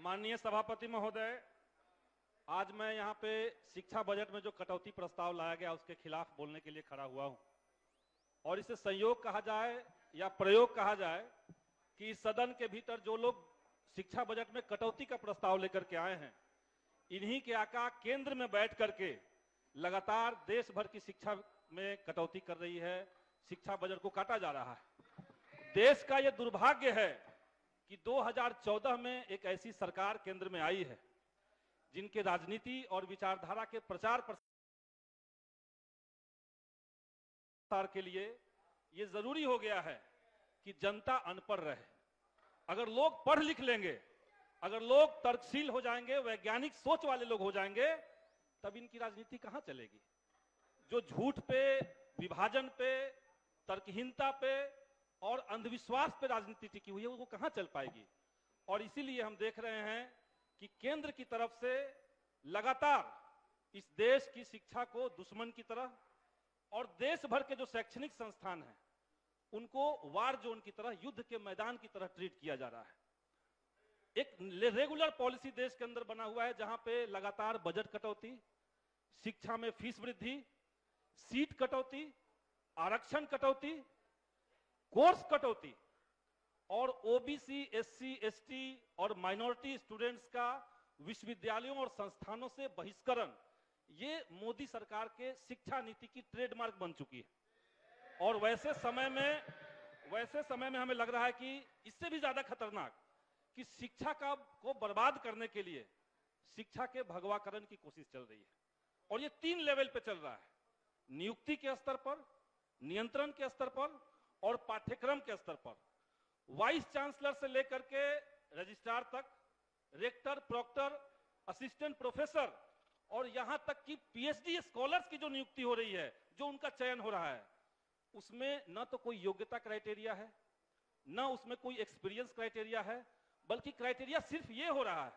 माननीय सभापति महोदय, आज मैं यहाँ पे शिक्षा बजट में जो कटौती प्रस्ताव लाया गया उसके खिलाफ बोलने के लिए खड़ा हुआ हूँ और इसे संयोग कहा जाए या प्रयोग कहा जाए कि इस सदन के भीतर जो लोग शिक्षा बजट में कटौती का प्रस्ताव लेकर के आए हैं, इन्हीं के आका केंद्र में बैठ करके लगातार देश भर की शिक्षा में कटौती कर रही है, शिक्षा बजट को काटा जा रहा है। देश का यह दुर्भाग्य है कि 2014 में एक ऐसी सरकार केंद्र में आई है जिनके राजनीति और विचारधारा के प्रचार प्रसार के लिए यह जरूरी हो गया है कि जनता अनपढ़ रहे। अगर लोग पढ़ लिख लेंगे, अगर लोग तर्कशील हो जाएंगे, वैज्ञानिक सोच वाले लोग हो जाएंगे, तब इनकी राजनीति कहां चलेगी। जो झूठ पे, विभाजन पे, तर्कहीनता पे और अंधविश्वास पे राजनीति टिकी हुई है, वो कहां चल पाएगी। और इसीलिए हम देख रहे हैं कि केंद्र की तरफ से लगातार इस देश की शिक्षा को दुश्मन की तरह और देश भर के जो शैक्षणिक संस्थान हैं उनको वार जोन की तरह, युद्ध के मैदान की तरह ट्रीट किया जा रहा है। एक रेगुलर पॉलिसी देश के अंदर बना हुआ है जहां पे लगातार बजट कटौती, शिक्षा में फीस वृद्धि, सीट कटौती, आरक्षण कटौती, कोर्स कटौती और ओबीसी, एससी, एसटी और माइनॉरिटी स्टूडेंट्स का विश्वविद्यालयों और संस्थानों से बहिष्करण, ये मोदी सरकार के शिक्षा नीति की ट्रेडमार्क बन चुकी है। और वैसे समय में हमें लग रहा है कि इससे भी ज्यादा खतरनाक कि शिक्षा को बर्बाद करने के लिए शिक्षा के भगवाकरण की कोशिश चल रही है। और ये 3 लेवल पे चल रहा है, नियुक्ति के स्तर पर, नियंत्रण के स्तर पर और पाठ्यक्रम के स्तर पर। वाइस चांसलर से लेकर के रजिस्ट्रार तक, रेक्टर, प्रोक्टर, असिस्टेंट प्रोफेसर और यहां तक कि पीएचडी स्कॉलर्स की जो नियुक्ति हो रही है, जो उनका चयन हो रहा है, उसमें न तो कोई योग्यता क्राइटेरिया है, न उसमें कोई एक्सपीरियंस क्राइटेरिया है, बल्कि क्राइटेरिया सिर्फ ये हो रहा है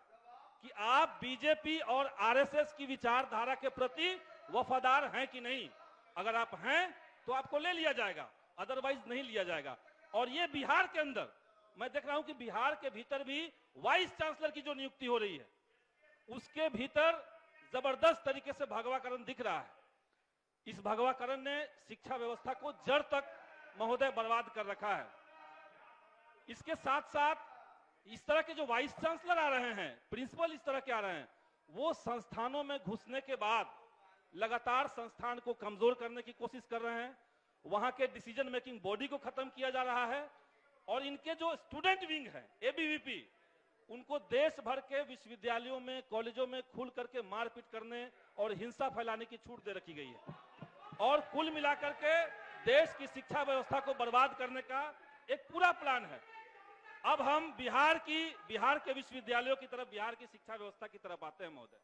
कि आप बीजेपी और आरएसएस की विचारधारा के प्रति वफादार हैं कि नहीं। अगर आप हैं तो आपको ले लिया जाएगा, अदरवाइज नहीं लिया जाएगा। और ये बिहार के अंदर मैं देख रहा हूं कि बिहार के भीतर भी वाइस चांसलर की जो नियुक्ति हो रही है उसके भीतर जबरदस्त तरीके से भगवाकरण दिख रहा है। इस भगवाकरण ने शिक्षा व्यवस्था को जड़ तक महोदय बर्बाद कर रखा है। इसके साथ साथ इस तरह के जो वाइस चांसलर आ रहे हैं, प्रिंसिपल इस तरह के आ रहे हैं, वो संस्थानों में घुसने के बाद लगातार संस्थान को कमजोर करने की कोशिश कर रहे हैं। वहां के डिसीजन मेकिंग बॉडी को खत्म किया जा रहा है और इनके जो स्टूडेंट विंग है, एबीवीपी, उनको देश भर के विश्वविद्यालयों में, कॉलेजों में खुल करके मारपीट करने और हिंसा फैलाने की छूट दे रखी गई है। और कुल मिलाकर के देश की शिक्षा व्यवस्था को बर्बाद करने का एक पूरा प्लान है। अब हम बिहार के विश्वविद्यालयों की तरफ, बिहार की शिक्षा व्यवस्था की तरफ आते हैं महोदय।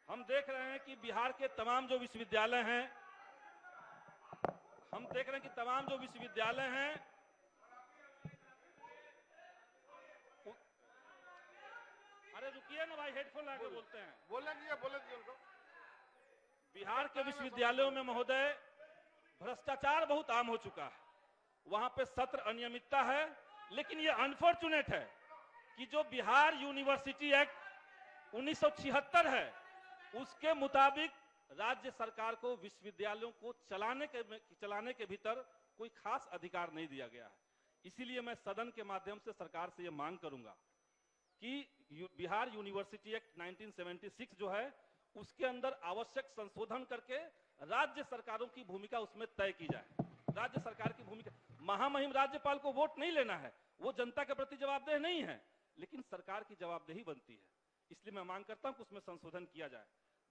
हम देख रहे हैं कि बिहार के तमाम जो विश्वविद्यालय हैं, अरे रुकिए ना भाई, हेडफोन लगा के बोलते हैं। बोले दिए उनको। बिहार के विश्वविद्यालयों में महोदय भ्रष्टाचार बहुत आम हो चुका है। वहां पे सत्र अनियमितता है, लेकिन ये अनफॉर्चुनेट है कि जो बिहार यूनिवर्सिटी एक्ट 1976 है, उसके मुताबिक राज्य सरकार को विश्वविद्यालयों को चलाने के भीतर कोई खास अधिकार नहीं दिया गया है। इसीलिए मैं सदन के माध्यम से सरकार से यह मांग करूंगा कि बिहार यूनिवर्सिटी एक्ट 1976 जो है, उसके अंदर आवश्यक संशोधन करके राज्य सरकारों की भूमिका उसमें तय की जाए। राज्य सरकार की भूमिका, महामहिम राज्यपाल को वोट नहीं लेना है, वो जनता के प्रति जवाबदेह नहीं है, लेकिन सरकार की जवाबदेही बनती है। इसलिए मैं मांग करता हूं कि उसमें संशोधन किया जाए।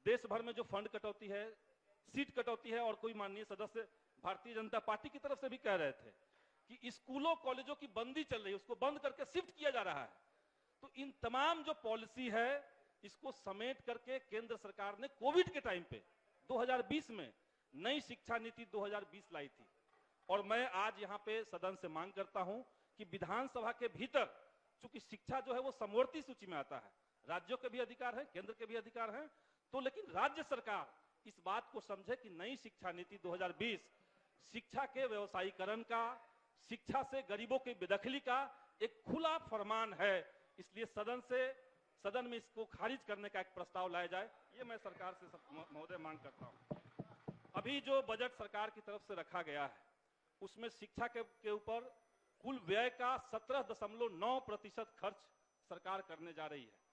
देश भर में जो फंड कटौती है, सीट कटौती है, और कोई माननीय सदस्य भारतीय जनता पार्टी की तरफ से भी कह रहे थे कि स्कूलों कॉलेजों की बंदी चल रही है, उसको बंद करके शिफ्ट किया जा रहा है। तो इन तमाम जो पॉलिसी है, इसको समेट करके केंद्र सरकार ने कोविड के टाइम पे 2020 में नई शिक्षा नीति 2020 लाई थी। और मैं आज यहां पे सदन से मांग करता हूं कि विधानसभा के भीतर, चूंकि शिक्षा जो है वो समवर्ती सूची में आता है, राज्यों के भी अधिकार है, केंद्र के भी अधिकार है, तो लेकिन राज्य सरकार इस बात को समझे कि नई शिक्षा नीति 2020 शिक्षा के व्यवसायीकरण का, शिक्षा से गरीबों की बेदखली का एक खुला फरमान है। इसलिए सदन से सदन में इसको खारिज करने का एक प्रस्ताव लाया जाए, ये मैं सरकार से महोदय मांग करता हूं। अभी जो बजट सरकार की तरफ से रखा गया है उसमें शिक्षा के ऊपर कुल व्यय का 17.9% खर्च सरकार करने जा रही है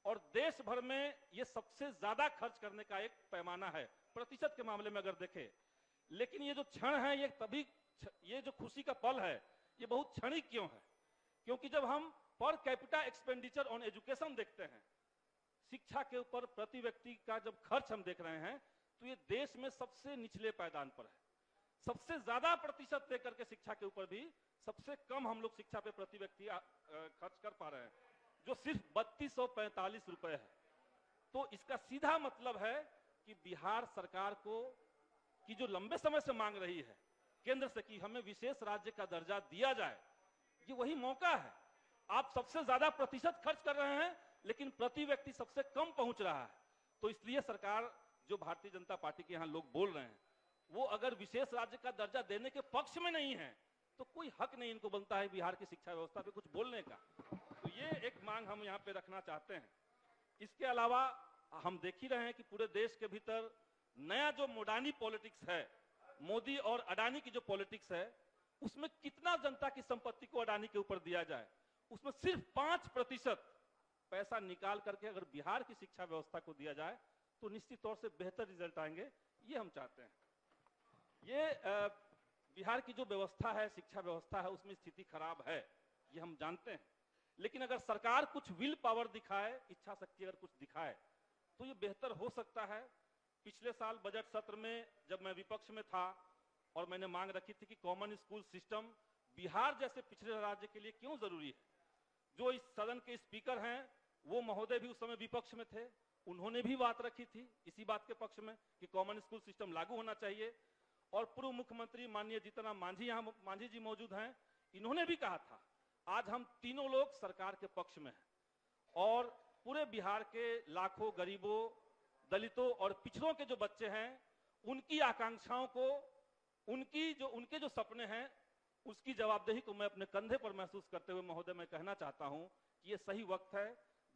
और देश भर में ये सबसे ज्यादा खर्च करने का एक पैमाना है प्रतिशत के मामले में अगर देखें। लेकिन ये जो क्षण है ये जो खुशी का पल है ये बहुत क्षणिक क्यों है? क्योंकि जब हम per capita expenditure on education देखते हैं, शिक्षा के ऊपर प्रति व्यक्ति का जब खर्च हम देख रहे हैं तो ये देश में सबसे निचले पायदान पर है। सबसे ज्यादा प्रतिशत देकर के शिक्षा के ऊपर भी सबसे कम हम लोग शिक्षा पे प्रति व्यक्ति खर्च कर पा रहे हैं, जो सिर्फ 3245 रुपए है। तो इसका सीधा मतलब है कि बिहार सरकार को की जो लंबे समय से मांग रही है केंद्र से कि हमें विशेष राज्य का दर्जा दिया जाए, ये वही मौका है। आप सबसे ज्यादा प्रतिशत खर्च कर रहे हैं लेकिन प्रति व्यक्ति सबसे कम पहुंच रहा है। तो इसलिए सरकार, जो भारतीय जनता पार्टी के यहां लोग बोल रहे हैं, वो अगर विशेष राज्य का दर्जा देने के पक्ष में नहीं है तो कोई हक नहीं इनको बनता है बिहार की शिक्षा व्यवस्था पे कुछ बोलने का। तो ये एक मांग हम यहाँ पे रखना चाहते हैं। इसके अलावा हम देख ही रहे हैं कि पूरे देश के भीतर नया जो मोडानी पॉलिटिक्स है, मोदी और अडानी की जो पॉलिटिक्स है, उसमें कितना जनता की संपत्ति को अडानी के ऊपर दिया जाए, उसमें सिर्फ 5% पैसा निकाल करके अगर बिहार की शिक्षा व्यवस्था को दिया जाए तो निश्चित तौर से बेहतर रिजल्ट आएंगे, ये हम चाहते हैं। ये बिहार की जो व्यवस्था है, शिक्षा व्यवस्था है, उसमें स्थिति खराब है, ये हम जानते हैं। लेकिन अगर सरकार कुछ विल पावर दिखाए, इच्छा शक्ति अगर कुछ दिखाए तो ये बेहतर हो सकता है। पिछले साल बजट सत्र में जब मैं विपक्ष में था और मैंने मांग रखी थी कि कॉमन स्कूल सिस्टम बिहार जैसे पिछड़े राज्य के लिए क्यों जरूरी है, जो इस सदन के स्पीकर हैं वो महोदय भी उस समय विपक्ष में थे, उन्होंने भी बात रखी थी इसी बात के पक्ष में कि कॉमन स्कूल सिस्टम लागू होना चाहिए। और पूर्व मुख्यमंत्री माननीय जीतनराम मांझी, यहाँ मांझी जी मौजूद हैं, इन्होंने भी कहा था। आज हम तीनों लोग सरकार के पक्ष में हैं और पूरे बिहार के लाखों गरीबों, दलितों और पिछड़ों के जो बच्चे हैं, उनकी आकांक्षाओं को, उनके जो सपने हैं, उसकी जवाबदेही को मैं अपने कंधे पर महसूस करते हुए महोदय मैं कहना चाहता हूं कि ये सही वक्त है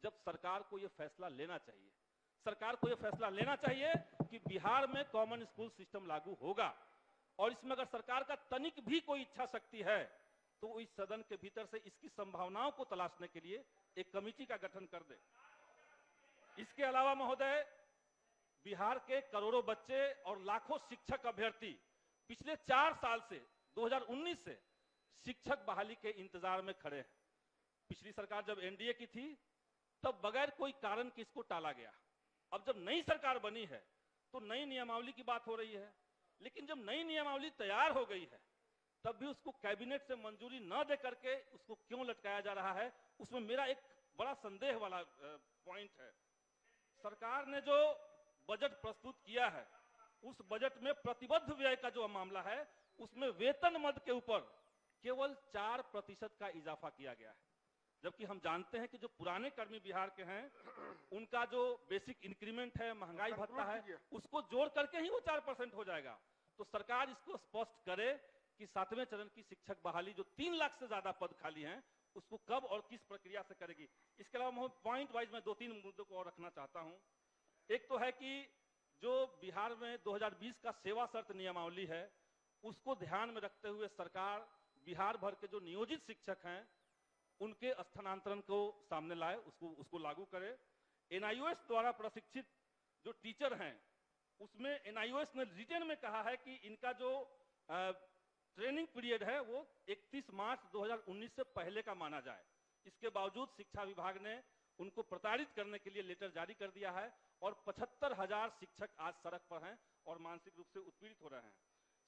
जब सरकार को ये फैसला लेना चाहिए। सरकार को ये फैसला लेना चाहिए कि बिहार में कॉमन स्कूल सिस्टम लागू होगा और इसमें अगर सरकार का तनिक भी कोई इच्छा शक्ति है तो इस सदन के भीतर से इसकी संभावनाओं को तलाशने के लिए एक कमेटी का गठन कर दे। इसके अलावा महोदय, बिहार के करोड़ों बच्चे और लाखों शिक्षक अभ्यर्थी पिछले 4 साल से 2019 से शिक्षक बहाली के इंतजार में खड़े हैं। पिछली सरकार जब एनडीए की थी तब बगैर कोई कारण के इसको टाला गया। अब जब नई सरकार बनी है तो नई नियमावली की बात हो रही है, लेकिन जब नई नियमावली तैयार हो गई है तब भी उसको कैबिनेट से मंजूरी न दे करके उसको क्यों लटकाया जा रहा है, उसमें मेरा एक बड़ा संदेह वाला पॉइंट है। सरकार ने जो बजट प्रस्तुत किया है उस बजट में प्रतिबद्ध व्यय का जो मामला है उसमें वेतन मद के ऊपर केवल 4% का इजाफा किया गया है, जबकि हम जानते हैं कि जो पुराने कर्मी बिहार के हैं उनका जो बेसिक इंक्रीमेंट है, महंगाई भत्ता है, उसको जोड़ करके ही वो 4% हो जाएगा। तो सरकार इसको स्पष्ट करे कि 7वें चरण की शिक्षक बहाली जो 3 लाख से ज्यादा पद खाली हैं उसको कब और किस प्रक्रिया से करेगी। इसके अलावा पॉइंट वाइज मैं 2-3 मुद्दों को और रखना चाहता हूं। एक तो है कि जो बिहार में 2020 का सेवा शर्त नियमावली है उसको ध्यान में रखते हुए सरकार बिहार भर के जो नियोजित शिक्षक हैं उनके स्थानांतरण को सामने लाए, उसको लागू करे। एनआईओएस द्वारा प्रशिक्षित जो टीचर हैं उसमें एनआईओएस ने रिटेन में कहा है कि इनका जो ट्रेनिंग पीरियड है वो 31 मार्च 2019 से पहले का माना जाए। इसके बावजूद शिक्षा विभाग ने उनको प्रताड़ित करने के लिए लेटर जारी कर दिया है और 75,000 शिक्षक आज सड़क पर हैं और मानसिक रूप से उत्पीड़ित हो रहे हैं।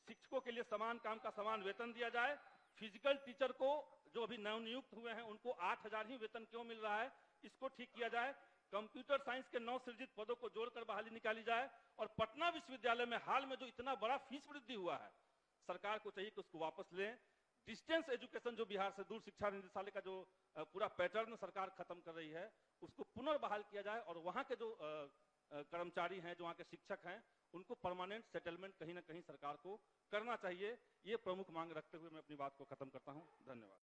शिक्षकों के लिए समान काम का समान वेतन दिया जाए। फिजिकल टीचर को जो अभी नवनियुक्त हुए हैं उनको 8,000 ही वेतन क्यों मिल रहा है, इसको ठीक किया जाए। कंप्यूटर साइंस के नव सृजित पदों को जोड़कर बहाली निकाली जाए और पटना विश्वविद्यालय में हाल में जो इतना बड़ा फीस वृद्धि हुआ है सरकार को चाहिए कि उसको वापस लें। डिस्टेंस एजुकेशन जो बिहार से दूर शिक्षा निदेशालय का जो पूरा पैटर्न सरकार खत्म कर रही है उसको पुनर्बहाल किया जाए और वहां के जो कर्मचारी हैं, जो वहां के शिक्षक हैं, उनको परमानेंट सेटलमेंट कहीं ना कहीं सरकार को करना चाहिए। ये प्रमुख मांग रखते हुए मैं अपनी बात को खत्म करता हूं। धन्यवाद।